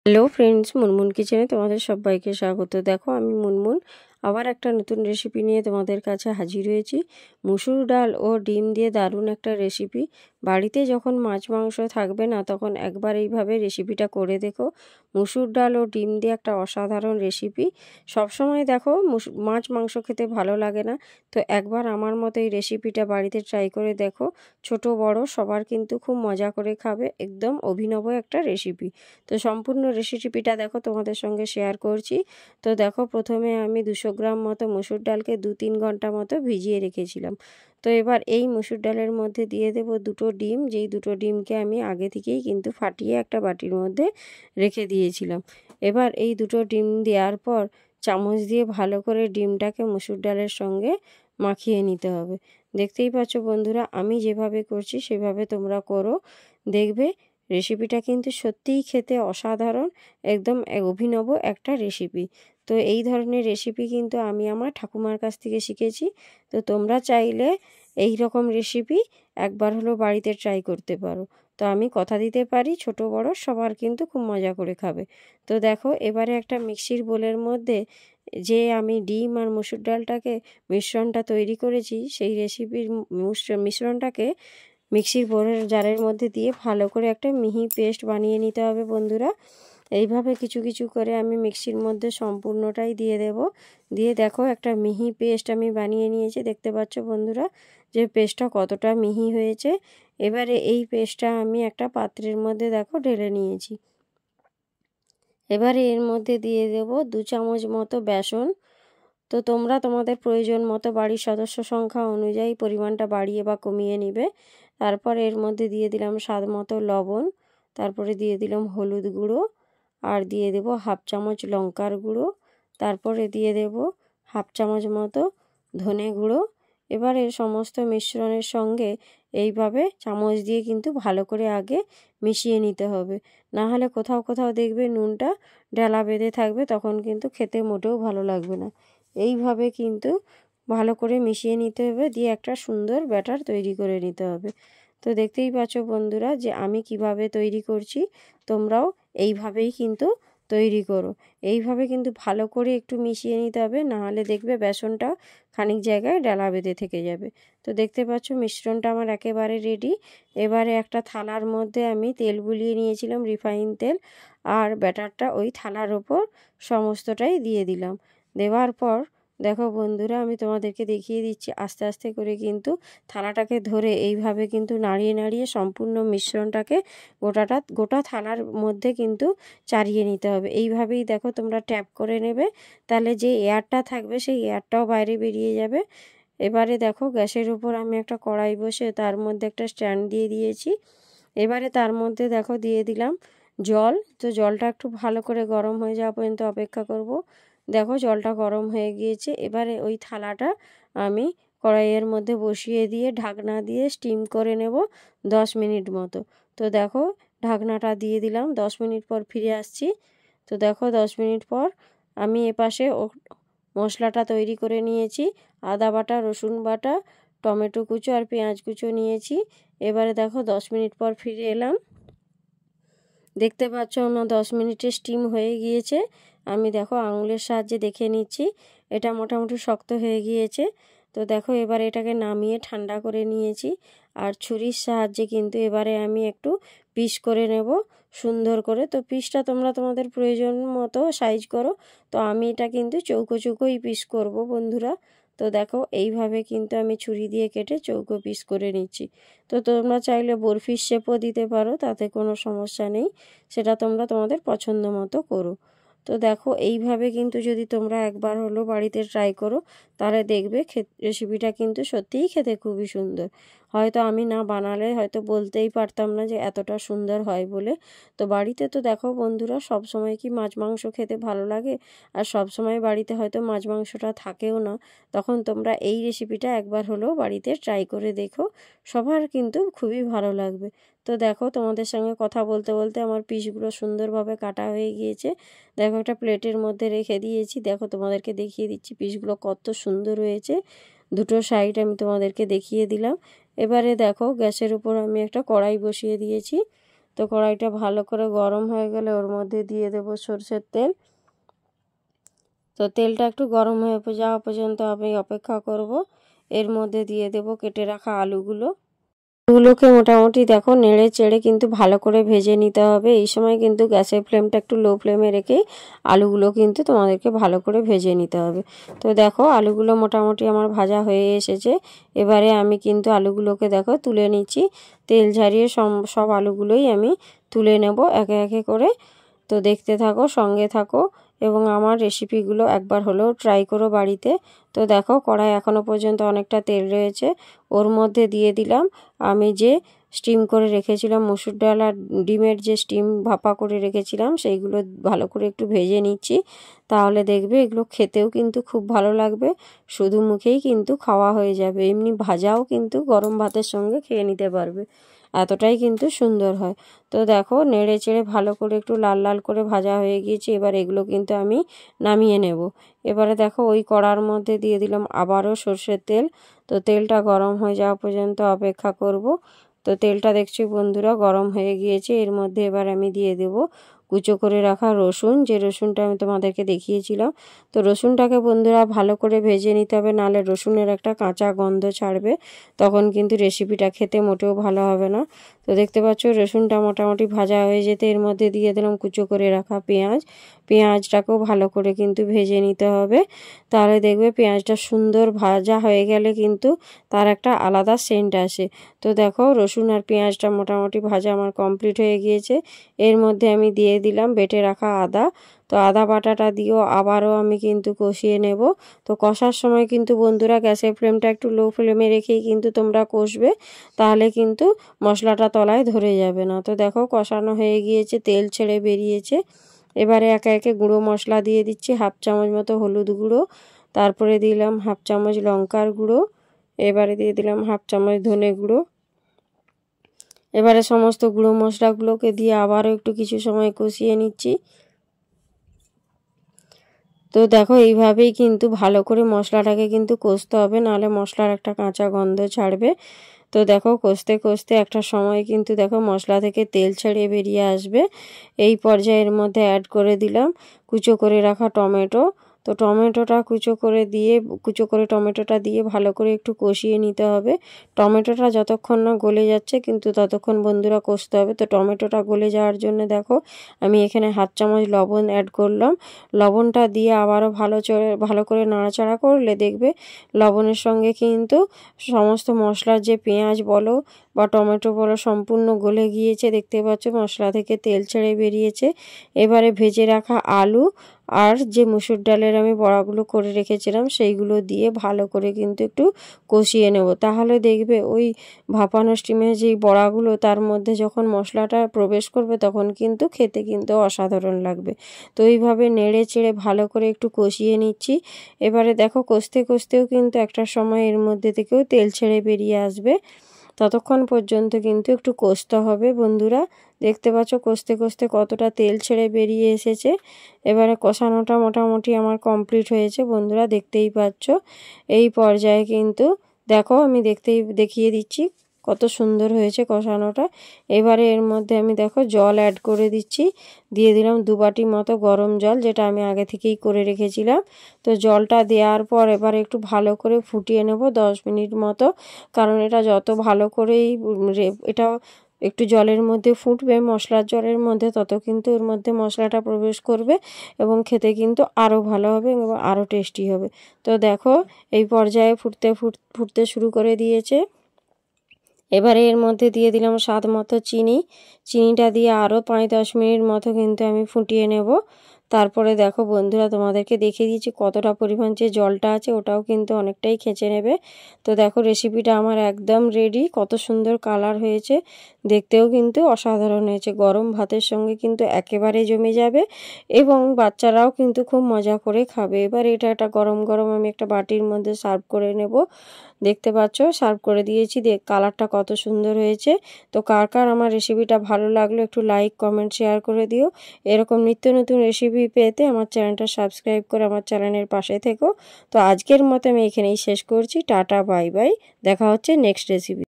Hello friends, Munmun কিচেনে তোমাদের সবাইকে স্বাগত। দেখো আমি মুনমুন আবার একটা নতুন রেসিপি নিয়ে তোমাদের কাছে হাজির হয়েছি। মুসুর ডাল ও ডিম দিয়ে দারুণ একটা রেসিপি। বাড়িতে যখন মাছ মাংস থাকবে না তখন একবার এইভাবে রেসিপিটা করে দেখো। মুসুর ডাল ও ডিম দিয়ে একটা অসাধারণ রেসিপি। সবসময় দেখো মাছ মাংস খেতে ভালো লাগে না, তো একবার আমার মতো এই রেসিপিটা বাড়িতে ট্রাই করে দেখো। ছোট বড় সবার কিন্তু খুব মজা করে খাবে, একদম অভিনব একটা রেসিপি। তো সম্পূর্ণ রেসিপিটা দেখো তোমাদের সঙ্গে শেয়ার করছি। তো দেখো প্রথমে আমি 200 গ্রাম মতো মসুর ডালকে 2-3 ঘন্টা মতো ভিজিয়ে রেখেছিলাম। তো এবার এই মসুর ডালের মধ্যে দিয়ে দেব দুটো ডিম, যেই দুটো ডিমকে আমি আগে থেকেই কিন্তু ফাটিয়ে একটা বাটির মধ্যে রেখে দিয়েছিলাম। এবার এই দুটো ডিম দেওয়ার পর চামচ দিয়ে ভালো করে ডিমটাকে মসুর ডালের সঙ্গে মাখিয়ে নিতে হবে। দেখতেই পাচ্ছ বন্ধুরা, আমি যেভাবে করছি সেভাবে তোমরা করো, দেখবে রেসিপিটা কিন্তু সত্যিই খেতে অসাধারণ, একদম অভিনব একটা রেসিপি। তো এই ধরনের রেসিপি কিন্তু আমি আমার ঠাকুমার কাছ থেকে শিখেছি। তো তোমরা চাইলে এই রকম রেসিপি একবার হলো বাড়িতে ট্রাই করতে পারো। তো আমি কথা দিতে পারি ছোট বড় সবার কিন্তু খুব মজা করে খাবে। তো দেখো এবারে একটা মিক্সির বোলের মধ্যে যে আমি ডিম আর মসুর ডালটাকে মিশ্রণটা তৈরি করেছি, সেই রেসিপির মিশ্রণটাকে মিক্সির জারের মধ্যে দিয়ে ভালো করে একটা মিহি পেস্ট বানিয়ে নিতে হবে বন্ধুরা। এইভাবে কিছু কিছু করে আমি মিক্সির মধ্যে সম্পূর্ণটাই দিয়ে দেব। দিয়ে দেখো একটা মিহি পেস্ট আমি বানিয়ে নিয়েছি, দেখতে পাচ্ছ বন্ধুরা যে পেস্টটা কতটা মিহি হয়েছে। এবারে এই পেস্টটা আমি একটা পাত্রের মধ্যে দেখো ঢেলে নিয়েছি। এবারে এর মধ্যে দিয়ে দেব 2 চামচ মতো বেসন। তো তোমরা তোমাদের প্রয়োজন মতো বাড়ির সদস্য সংখ্যা অনুযায়ী পরিমাণটা বাড়িয়ে বা কমিয়ে নিবে। তারপর এর মধ্যে দিয়ে দিলাম স্বাদ মতো লবণ, তারপরে দিয়ে দিলাম হলুদ গুঁড়ো, আর দিয়ে দেব হাফ চামচ লঙ্কার গুঁড়ো, তারপরে দিয়ে দেব হাফ চামচ মতো ধনে গুঁড়ো। এবার এর সমস্ত মিশ্রণের সঙ্গে এইভাবে চামচ দিয়ে কিন্তু ভালো করে আগে মিশিয়ে নিতে হবে, না হলে কোথাও কোথাও দেখবে নুনটা ডালা বেঁধে থাকবে, তখন কিন্তু খেতে মোটেও ভালো লাগবে না। এইভাবে কিন্তু ভালো করে মিশিয়ে নিতে হবে, দিয়ে একটা সুন্দর ব্যাটার তৈরি করে নিতে হবে। তো দেখতেই পাচ্ছ বন্ধুরা যে আমি কিভাবে তৈরি করছি, তোমরাও এইভাবেই কিন্তু তৈরি করো। এইভাবে কিন্তু ভালো করে একটু মিশিয়ে নিতে হবে, নাহলে দেখবে বেসনটা খানিক জায়গায় ডালা বেঁধে থেকে যাবে। তো দেখতে পাচ্ছ মিশ্রণটা আমার একেবারে রেডি। এবারে একটা থালার মধ্যে আমি তেল গুলিয়ে নিয়েছিলাম, রিফাইন তেল, আর ব্যাটারটা ওই থালার ওপর সমস্তটাই দিয়ে দিলাম। দেওয়ার পর দেখো বন্ধুরা আমি তোমাদেরকে দেখিয়ে দিচ্ছি, আস্তে আস্তে করে কিন্তু থালাটাকে ধরে এইভাবে কিন্তু নাড়িয়ে নাড়িয়ে সম্পূর্ণ মিশ্রণটাকে গোটা থালার মধ্যে কিন্তু চারিয়ে নিতে হবে। এইভাবেই দেখো তোমরা ট্যাপ করে নেবে, তাহলে যে এয়ারটা থাকবে সেই এয়ারটাও বাইরে বেরিয়ে যাবে। এবারে দেখো গ্যাসের উপর আমি একটা কড়াই বসে তার মধ্যে একটা স্ট্যান্ড দিয়ে দিয়েছি। এবারে তার মধ্যে দেখো দিয়ে দিলাম জল। তো জলটা একটু ভালো করে গরম হয়ে যাওয়া পর্যন্ত অপেক্ষা করব। দেখো জলটা গরম হয়ে গিয়েছে। এবারে ওই থালাটা আমি কড়াইয়ের মধ্যে বসিয়ে দিয়ে ঢাকনা দিয়ে স্টিম করে নেব 10 মিনিট মতো। তো দেখো ঢাকনাটা দিয়ে দিলাম, 10 মিনিট পর ফিরে আসছি। তো দেখো 10 মিনিট পর আমি এপাশে মশলাটা তৈরি করে নিয়েছি। আদা বাটা, রসুন বাটা, টমেটো কুচো আর পেঁয়াজ কুচো নিয়েছি। এবারে দেখো 10 মিনিট পর ফিরে এলাম। দেখতে পাচ্ছ না 10 মিনিটে স্টিম হয়ে গিয়েছে। আমি দেখো আঙুলের সাহায্যে দেখে নিচ্ছি, এটা মোটামুটি শক্ত হয়ে গিয়েছে। তো দেখো এবার এটাকে নামিয়ে ঠান্ডা করে নিয়েছি, আর ছুরির সাহায্যে কিন্তু এবারে আমি একটু পিস করে নেব সুন্দর করে। তো পিসটা তোমরা তোমাদের প্রয়োজন মতো সাইজ করো। তো আমি এটা কিন্তু চৌকো চৌকোই পিস করব বন্ধুরা। তো দেখো এইভাবে কিন্তু আমি ছুরি দিয়ে কেটে চৌকো পিস করে নিচ্ছি। তো তোমরা চাইলে বরফির শেপও দিতে পারো, তাতে কোনো সমস্যা নেই, সেটা তোমরা তোমাদের পছন্দ মতো করো। তো দেখো এইভাবে কিন্তু যদি তোমরা একবার হলো বাড়িতে ট্রাই করো, তাহলে দেখবে রেসিপিটা কিন্তু সত্যিই খেতে খুবই সুন্দর। হয়তো আমি না বানালে হয়তো বলতেই পারতাম না যে এতটা সুন্দর হয় বলে। তো বাড়িতে তো দেখো বন্ধুরা সব সময় কি মাছ মাংস খেতে ভালো লাগে, আর সব সময় বাড়িতে হয়তো মাছ মাংসটা থাকেও না, তখন তোমরা এই রেসিপিটা একবার হলেও বাড়িতে ট্রাই করে দেখো, সবার কিন্তু খুবই ভালো লাগবে। তো দেখো তোমাদের সঙ্গে কথা বলতে বলতে আমার পিসগুলো সুন্দরভাবে কাটা হয়ে গিয়েছে। দেখো একটা প্লেটের মধ্যে রেখে দিয়েছি, দেখো তোমাদেরকে দেখিয়ে দিচ্ছি পিসগুলো কত সুন্দর হয়েছে। দুটো সাইড আমি তোমাদেরকে দেখিয়ে দিলাম। এবারে দেখো গ্যাসের উপর আমি একটা কড়াই বসিয়ে দিয়েছি। তো কড়াইটা ভালো করে গরম হয়ে গেলে ওর মধ্যে দিয়ে দেব সরষের তেল। তো তেলটা একটু গরম হয়ে যাওয়া পর্যন্ত আমি অপেক্ষা করব। এর মধ্যে দিয়ে দেব কেটে রাখা আলুগুলোকে মোটামুটি দেখো নেড়ে চেড়ে কিন্তু ভালো করে ভেজে নিতে হবে। এই সময় কিন্তু গ্যাসের ফ্লেমটা একটু লো ফ্লেমে রেখে আলুগুলো কিন্তু তোমাদেরকে ভালো করে ভেজে নিতে হবে। তো দেখো আলুগুলো মোটামুটি আমার ভাজা হয়ে এসেছে। এবারে আমি কিন্তু আলুগুলোকে দেখো তুলে নিচ্ছি। তেল ঝারিয়ে সব আলুগুলোই আমি তুলে নেব একে একে করে। তো দেখতে থাকো, সঙ্গে থাকো এবং আমার রেসিপিগুলো একবার হলেও ট্রাই করো বাড়িতে। তো দেখো কড়াই এখনও পর্যন্ত অনেকটা তেল রয়েছে। ওর মধ্যে দিয়ে দিলাম আমি যে স্টিম করে রেখেছিলাম মসুর ডাল আর ডিমের যে স্টিম ভাপা করে রেখেছিলাম, সেইগুলো ভালো করে একটু ভেজে নিচ্ছি। তাহলে দেখবে এগুলো খেতেও কিন্তু খুব ভালো লাগবে, শুধু মুখেই কিন্তু খাওয়া হয়ে যাবে। এমনি ভাজাও কিন্তু গরম ভাতের সঙ্গে খেয়ে নিতে পারবে, এতটাই কিন্তু সুন্দর হয়। তো দেখো নেড়ে চেড়ে ভালো করে একটু লাল লাল করে ভাজা হয়ে গিয়েছে। এবার এগুলো কিন্তু আমি নামিয়ে নেব। এবারে দেখো ওই কড়ার মধ্যে দিয়ে দিলাম আবারও সর্ষের তেল। তো তেলটা গরম হয়ে যাওয়া পর্যন্ত অপেক্ষা করব। তো তেলটা দেখছি বন্ধুরা গরম হয়ে গিয়েছে। এর মধ্যে এবার আমি দিয়ে দেব কুচো করে রাখা রসুন, যে রসুনটা আমি তোমাদেরকে দেখিয়েছিলাম। তো রসুনটাকে বন্ধুরা ভালো করে ভেজে নিতে হবে, নাহলে রসুনের একটা কাঁচা গন্ধ ছাড়বে, তখন কিন্তু রেসিপিটা খেতে মোটেও ভালো হবে না। তো দেখতে পাচ্ছ রসুনটা মোটামুটি ভাজা হয়ে যেতে এর মধ্যে দিয়ে দিলাম কুচো করে রাখা পেঁয়াজটাকেও ভালো করে কিন্তু ভেজে নিতে হবে। তাহলে দেখবে পেঁয়াজটা সুন্দর ভাজা হয়ে গেলে কিন্তু তার একটা আলাদা সেন্ট আসে। তো দেখো রসুন আর পেঁয়াজটা মোটামুটি ভাজা আমার কমপ্লিট হয়ে গিয়েছে। এর মধ্যে আমি দিয়ে দিলাম বেটে রাখা আদা। তো আদা বাটাটা দিয়েও আবারও আমি কিন্তু কষিয়ে নেব। তো কষার সময় কিন্তু বন্ধুরা গ্যাসের ফ্লেমটা একটু লো ফ্লেমে রেখেই কিন্তু তোমরা কষবে, তাহলে কিন্তু মশলাটা তলায় ধরে যাবে না। তো দেখো কষানো হয়ে গিয়েছে, তেল ছেড়ে বেরিয়েছে। এবারে একে একে গুঁড়ো মশলা দিয়ে দিচ্ছি, হাফ চামচ মতো হলুদ গুঁড়ো, তারপরে দিলাম হাফ চামচ লঙ্কার গুঁড়ো, এবারে দিয়ে দিলাম হাফ চামচ ধনে গুঁড়ো। এবারে সমস্ত গুঁড়ো মশলাগুলোকে দিয়ে আবারও একটু কিছু সময় কষিয়ে নিচ্ছি। তো দেখো এইভাবেই কিন্তু ভালো করে মশলাটাকে কিন্তু কষতে হবে, নাহলে মশলার একটা কাঁচা গন্ধ ছাড়বে। তো দেখো কষতে কষতে একটা সময় কিন্তু দেখো মশলা থেকে তেল ছেড়ে বেরিয়ে আসবে। এই পর্যায়ের মধ্যে অ্যাড করে দিলাম কুচো করে রাখা টমেটো। তো টমেটোটা কুচো করে টমেটোটা দিয়ে ভালো করে একটু কষিয়ে নিতে হবে। টমেটোটা যতক্ষণ না গলে যাচ্ছে কিন্তু ততক্ষণ বন্ধুরা কষতে হবে। তো টমেটোটা গলে যাওয়ার জন্য দেখো আমি এখানে হাফ চামচ লবণ অ্যাড করলাম। লবণটা দিয়ে আবারও ভালো করে নাড়াচাড়া করলে দেখবে লবণের সঙ্গে কিন্তু সমস্ত মশলার যে পেঁয়াজ বলো বা টমেটো বলো সম্পূর্ণ গলে গিয়েছে। দেখতে পাচ্ছ মশলা থেকে তেল ছেড়ে বেরিয়েছে। এবারে ভেজে রাখা আলু আর যে মুসুর ডালের আমি বড়াগুলো করে রেখেছিলাম সেইগুলো দিয়ে ভালো করে কিন্তু একটু কষিয়ে নেব। তাহলে দেখবে ওই ভাপানো স্টিমের যেই বড়াগুলো তার মধ্যে যখন মশলাটা প্রবেশ করবে তখন কিন্তু খেতে কিন্তু অসাধারণ লাগবে। তো এইভাবে নেড়ে চেড়ে ভালো করে একটু কষিয়ে নিচ্ছি। এবারে দেখো কষতে কষতেও কিন্তু একটা সময় এর মধ্যে থেকেও তেল ছেড়ে বেরিয়ে আসবে, ততক্ষণ পর্যন্ত কিন্তু একটু কষতে হবে বন্ধুরা। দেখতে পাচ্ছ কষতে কষতে কতটা তেল ছেড়ে বেরিয়ে এসেছে। এবারে কষানোটা মোটামুটি আমার কমপ্লিট হয়েছে বন্ধুরা, দেখতেই পাচ্ছ। এই পর্যায়ে কিন্তু দেখো আমি দেখিয়ে দিচ্ছি কত সুন্দর হয়েছে কষানোটা। এবারে এর মধ্যে আমি দেখো জল অ্যাড করে দিচ্ছি। দিয়ে দিলাম 2 বাটি মতো গরম জল, যেটা আমি আগে থেকেই করে রেখেছিলাম। তো জলটা দেওয়ার পর এবার একটু ভালো করে ফুটিয়ে নেব 10 মিনিট মতো, কারণ এটা যত ভালো করেই এটা একটু জলের মধ্যে ফুটবে, মশলার জলের মধ্যে, তত কিন্তু এর মধ্যে মশলাটা প্রবেশ করবে এবং খেতে কিন্তু আরও ভালো হবে এবং আরও টেস্টি হবে। তো দেখো এই পর্যায়ে ফুটতে শুরু করে দিয়েছে। এবারে এর মধ্যে দিয়ে দিলাম স্বাদ মতো চিনিটা দিয়ে আরও 5-10 মিনিট মতো কিন্তু আমি ফুটিয়ে নেব। তারপরে দেখো বন্ধুরা তোমাদেরকে দেখিয়ে দিয়েছি কতটা পরিমাণ যে জলটা আছে ওটাও কিন্তু অনেকটাই খেঁচে নেবে। তো দেখো রেসিপিটা আমার একদম রেডি, কত সুন্দর কালার হয়েছে, দেখতেও কিন্তু অসাধারণ হয়েছে। গরম ভাতের সঙ্গে কিন্তু একেবারে জমে যাবে এবং বাচ্চারাও কিন্তু খুব মজা করে খাবে। এবার এটা গরম গরম আমি একটা বাটির মধ্যে সার্ভ করে নেব। দেখতে পাচ্ছ সার্ভ করে দিয়েছি, কালারটা কত সুন্দর হয়েছে। তো কার কার আমার রেসিপিটা ভালো লাগলো একটু লাইক কমেন্ট শেয়ার করে দিও। এরকম নিত্য নতুন রেসিপি পেতে আমার চ্যানেলটা সাবস্ক্রাইব করে আমার চ্যানেলের পাশে থেকো। তো আজকের মতো আমি এখানেই শেষ করছি। টাটা বাই বাই, দেখা হচ্ছে নেক্সট রেসিপি।